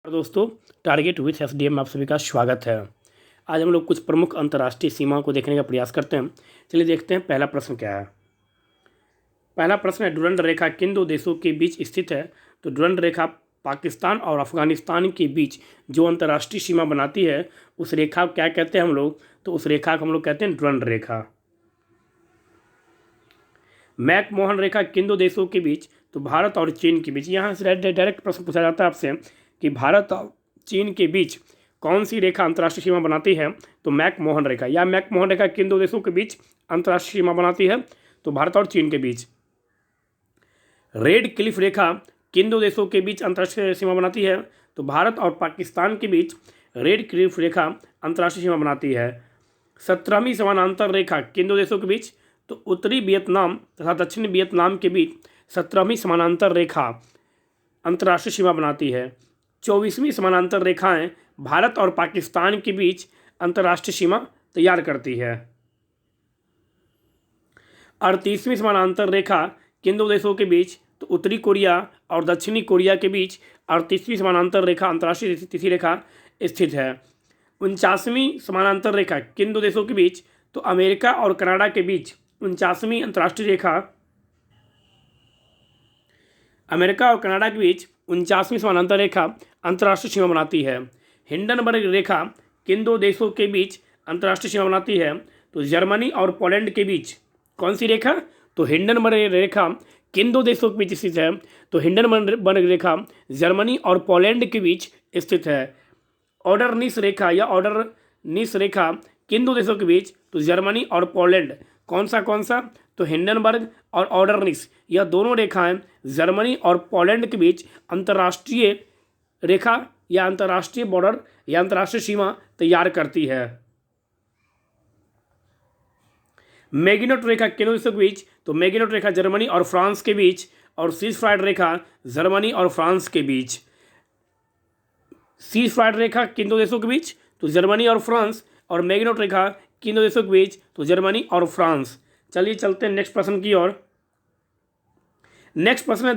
दोस्तों, target with SDM में आप सभी का स्वागत है। आज हम लोग कुछ प्रमुख अंतर्राष्ट्रीय सीमाओं को देखने का प्रयास करते हैं। चलिए देखते हैं पहला प्रश्न क्या है। पहला प्रश्न है, डुरंड रेखा किन दो देशों के बीच स्थित है? तो डुरंड रेखा पाकिस्तान और अफगानिस्तान के बीच जो अंतर्राष्ट्रीय सीमा बनाती है उस रेखा को क्या कहते हैं हम लोग? तो उस रेखा को हम लोग कहते हैं डुरंड रेखा। मैकमोहन रेखा किन दो देशों के बीच? तो भारत और चीन के बीच। यहाँ से डायरेक्ट प्रश्न पूछा जाता है आपसे कि भारत और चीन के बीच कौन सी रेखा अंतर्राष्ट्रीय सीमा बनाती है? तो मैकमोहन रेखा। या मैकमोहन रेखा किन दो देशों के बीच अंतर्राष्ट्रीय सीमा बनाती है? तो भारत और चीन के बीच। रेड क्लिफ रेखा किन दो देशों के बीच अंतर्राष्ट्रीय सीमा बनाती है? तो भारत और पाकिस्तान के बीच रेड क्लिफ रेखा अंतर्राष्ट्रीय सीमा बनाती है। 17वीं समानांतर रेखा किन दो देशों के बीच? तो उत्तरी वियतनाम तथा दक्षिणी वियतनाम के बीच 17वीं समानांतर रेखा अंतर्राष्ट्रीय सीमा बनाती है। 24वीं समानांतर रेखाएं भारत और पाकिस्तान के बीच अंतर्राष्ट्रीय सीमा तैयार करती है। 38वीं समानांतर रेखा किन दो देशों के बीच? तो उत्तरी कोरिया और दक्षिणी कोरिया के बीच 38वीं समानांतर रेखा अंतर्राष्ट्रीय तिथि रेखा स्थित है। 49वीं समानांतर रेखा किन दो देशों के बीच? तो अमेरिका और कनाडा के बीच 49वीं अंतर्राष्ट्रीय रेखा अमेरिका और कनाडा के बीच 49वीं समानांतर रेखा अंतर्राष्ट्रीय सीमा बनाती है। हिंडनबर्ग रेखा किन दो देशों के बीच अंतर्राष्ट्रीय सीमा बनाती है? तो जर्मनी और पोलैंड के बीच। कौन सी रेखा? तो हिंडनबर्ग रेखा किन दो देशों के बीच स्थित है? तो हिंडनबर्ग रेखा जर्मनी और पोलैंड के बीच स्थित है। ऑर्डरनिस रेखा या ऑर्डरनिस रेखा किन दो देशों के बीच? तो जर्मनी और पोलैंड। कौन सा? तो हिंडनबर्ग और ऑर्डरनिस, यह दोनों रेखाएं जर्मनी और पोलैंड के बीच अंतर्राष्ट्रीय रेखा या अंतर्राष्ट्रीय बॉर्डर या अंतर्राष्ट्रीय सीमा तैयार करती है। मैगिनोट रेखा किन देशों के बीच? तो मैगिनोट रेखा जर्मनी और फ्रांस के बीच, और सीजफायर रेखा जर्मनी और फ्रांस के बीच। सीजफायर रेखा किन दो देशों के बीच? तो जर्मनी और फ्रांस। और मैगिनोट रेखा किन दो देशों के बीच? तो जर्मनी और फ्रांस। चलिए चलते हैं नेक्स्ट प्रश्न की ओर। नेक्स्ट प्रश्न है,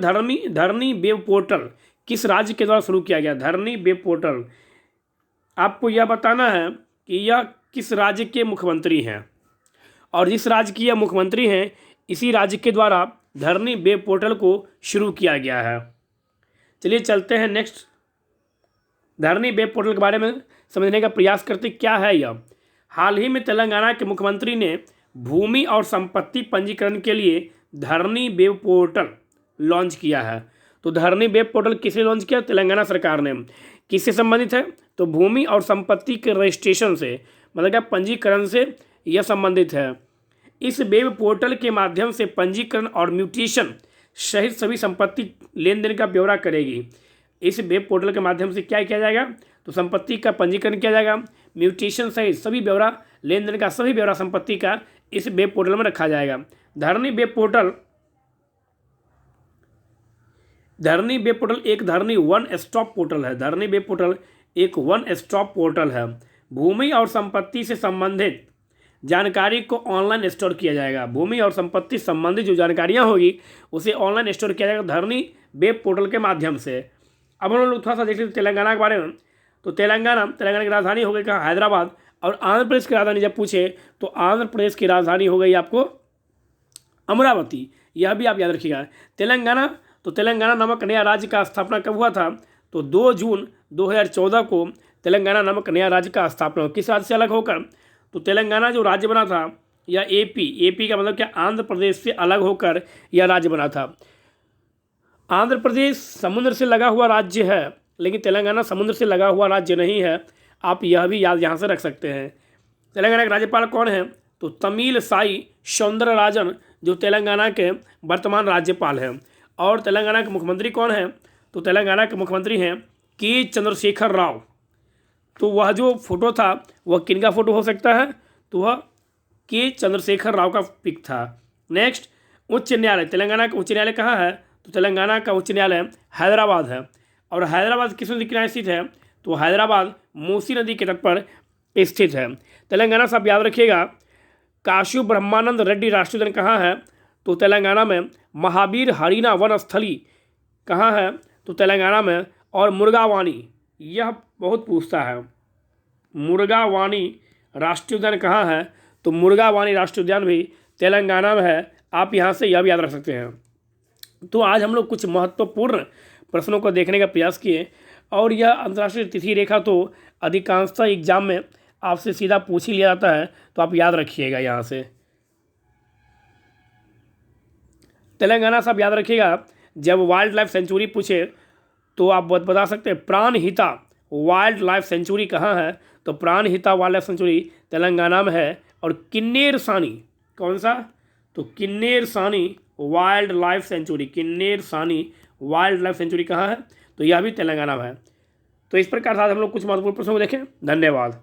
धरनी वेब पोर्टल किस राज्य के द्वारा शुरू किया गया? धरनी वेब पोर्टल, आपको यह बताना है कि यह किस राज्य के मुख्यमंत्री हैं, और जिस राज्य की यह मुख्यमंत्री हैं इसी राज्य के द्वारा धरनी वेब पोर्टल को शुरू किया गया है। चलिए चलते हैं नेक्स्ट, धरनी वेब पोर्टल के बारे में समझने का प्रयास करते क्या है यह। हाल ही में तेलंगाना के मुख्यमंत्री ने भूमि और संपत्ति पंजीकरण के लिए धरनी वेब पोर्टल लॉन्च किया है। तो धरनी वेब पोर्टल किसने लॉन्च किया? तेलंगाना सरकार ने। किससे संबंधित है? तो भूमि और संपत्ति के रजिस्ट्रेशन से, मतलब क्या पंजीकरण से यह संबंधित है। इस वेब पोर्टल के माध्यम से पंजीकरण और म्यूटेशन सहित सभी संपत्ति लेन देन का ब्यौरा करेगी। इस वेब पोर्टल के माध्यम से क्या किया जाएगा? तो संपत्ति का पंजीकरण किया जाएगा, म्यूटेशन सहित सभी ब्यौरा, लेन देन का सभी ब्यौरा संपत्ति का इस वेब पोर्टल में रखा जाएगा। धरनी वेब पोर्टल एक धरनी वन स्टॉप पोर्टल है। धरनी वेब पोर्टल एक वन स्टॉप पोर्टल है। भूमि और संपत्ति से संबंधित जानकारी को ऑनलाइन स्टोर किया जाएगा। भूमि और संपत्ति संबंधित जो जानकारियां होगी उसे ऑनलाइन स्टोर किया जाएगा धरनी वेब पोर्टल के माध्यम से। अब हम लोग थोड़ा सा देख लेते तेलंगाना के बारे में। तो तेलंगाना की राजधानी हो गई कहाँ? हैदराबाद। और आंध्र प्रदेश की राजधानी जब पूछे तो आंध्र प्रदेश की राजधानी हो गई आपको अमरावती। यह भी आप याद रखिएगा। तेलंगाना नामक नया राज्य का स्थापना कब हुआ था? तो 2 जून 2014 को तेलंगाना नामक नया राज्य का स्थापना। किस राज्य से अलग होकर? तो तेलंगाना जो राज्य बना था या एपी का मतलब क्या? आंध्र प्रदेश से अलग होकर यह राज्य बना था। आंध्र प्रदेश समुद्र से लगा हुआ राज्य है, लेकिन तेलंगाना समुद्र से लगा हुआ राज्य नहीं है। आप यह भी याद यहाँ से रख सकते हैं। तेलंगाना के राज्यपाल कौन है? तो तमिल साई सौंदरराजन, जो तेलंगाना के वर्तमान राज्यपाल हैं। और तेलंगाना के मुख्यमंत्री कौन है? तो तेलंगाना के मुख्यमंत्री हैं के चंद्रशेखर राव। तो वह जो फोटो था वह किन का फोटो हो सकता है? तो वह के चंद्रशेखर राव का पिक था। नेक्स्ट, उच्च न्यायालय। तेलंगाना का उच्च न्यायालय कहाँ है? तो तेलंगाना का उच्च न्यायालय हैदराबाद है। और हैदराबाद किस नदी किनारे स्थित है? तो हैदराबाद मूसी नदी के तट पर स्थित है। तेलंगाना से आप याद रखिएगा, काशू ब्रह्मानंद रेड्डी राष्ट्रीय उद्यान कहाँ है? तो तेलंगाना में। महावीर हरीना वन स्थली कहाँ है? तो तेलंगाना में। और मुर्गावानी यह बहुत पूछता है। मुर्गावानी राष्ट्रीय उद्यान कहाँ है? तो मुर्गावानी राष्ट्रीय उद्यान भी तेलंगाना में है। आप यहाँ से यह भी याद रख सकते हैं। तो आज हम लोग कुछ महत्वपूर्ण प्रश्नों को देखने का प्रयास किए, और यह अंतर्राष्ट्रीय तिथि रेखा तो अधिकांशतः एग्जाम में आपसे सीधा पूछ ही लिया जाता है, तो आप याद रखिएगा। यहाँ से तेलंगाना सब याद रखिएगा। जब वाइल्ड लाइफ सेंचुरी पूछे तो आप बता सकते हैं प्राणहिता वाइल्ड लाइफ सेंचुरी कहाँ है? तो Pranhita wildlife sanctuary Telangana में है। और किन्नेर सानी कौन सा? तो किन्नेर सानी वाइल्ड लाइफ सेंचुरी, किन्नेर सानी वाइल्ड लाइफ सेंचुरी कहाँ है? तो यह भी तेलंगाना में है। तो इस प्रकार से हम लोग कुछ महत्वपूर्ण प्रश्नों को देखें। धन्यवाद।